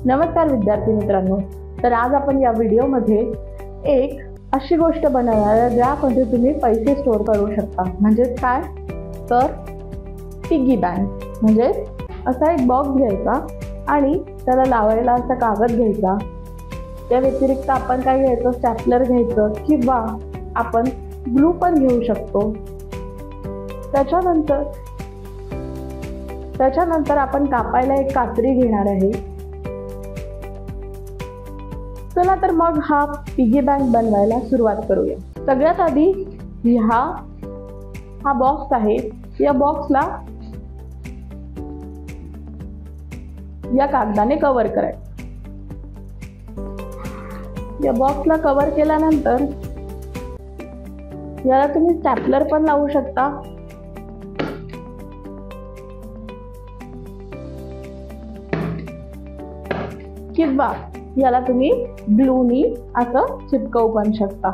नमस्कार विद्यार्थी मित्रांनो, तर आज आपण या व्हिडिओमध्ये एक अशी गोष्ट बनवणार आहे ज्यामध्ये तुम्ही पैसे स्टोअर करू शकता। म्हणजे काय तर पिगी बँक। म्हणजे असा एक बॉक्स घ्यायचा आणि त्याला लावायला असा कागद घ्यायचा। त्या व्यतिरिक्त आपण काय घ्यायचं, स्टॅपलर घ्यायचं किंवा आपण ग्लू पण घेऊ शकतो। त्याच्यानंतर आपण कापायला एक कात्री घेणार आहे। चला तर मग हा पिगी बँक बनवायला सुरुवात करूया। सगळ्यात आधी हा बॉक्स आहे, या बॉक्सला या कागदाने कव्हर करायचं। या बॉक्सला कव्हर केल्यानंतर याला तुम्ही स्टॅपलर पण लावू शकता किंवा याला तुम्ही ग्लूनी असं चिपकवू पण शकता।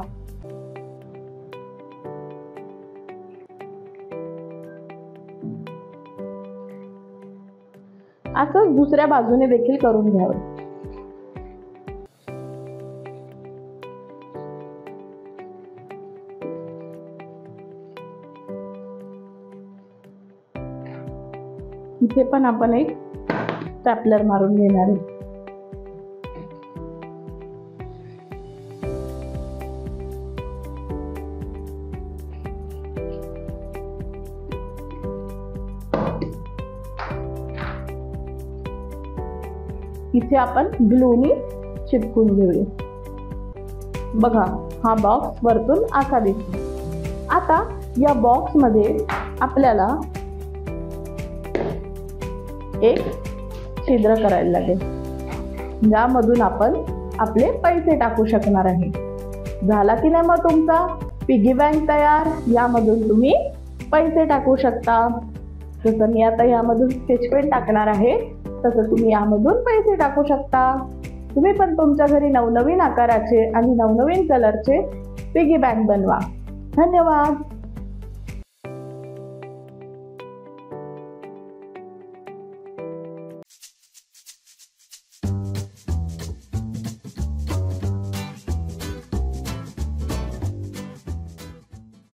असं दुसऱ्या बाजूने देखील करून घ्यावं। इथे पण आपण एक स्टॅपलर मारून घेणार आहे। इथे आपण ग्लूनी चिपकून घेऊया। बघा, हा बॉक्स वरतून असा दिसतो। आता या बॉक्स मध्ये आपल्याला एक छिद्र करायला लागेल, ज्यामधून आपण आपले पैसे टाकू शकणार आहे। झाला की नाही मग तुमचा पिगी बँक तयार। यामधून तुम्ही पैसे टाकू शकता। जसं मी आता यामधून स्केच पेन टाकणार आहे, तसं तुम्ही यामधून पैसे टाकू शकता। तुम्ही पण तुमच्या घरी नवनवीन आकाराचे आणि नवनवीन कलरचे पिगी बँक बनवा। धन्यवाद।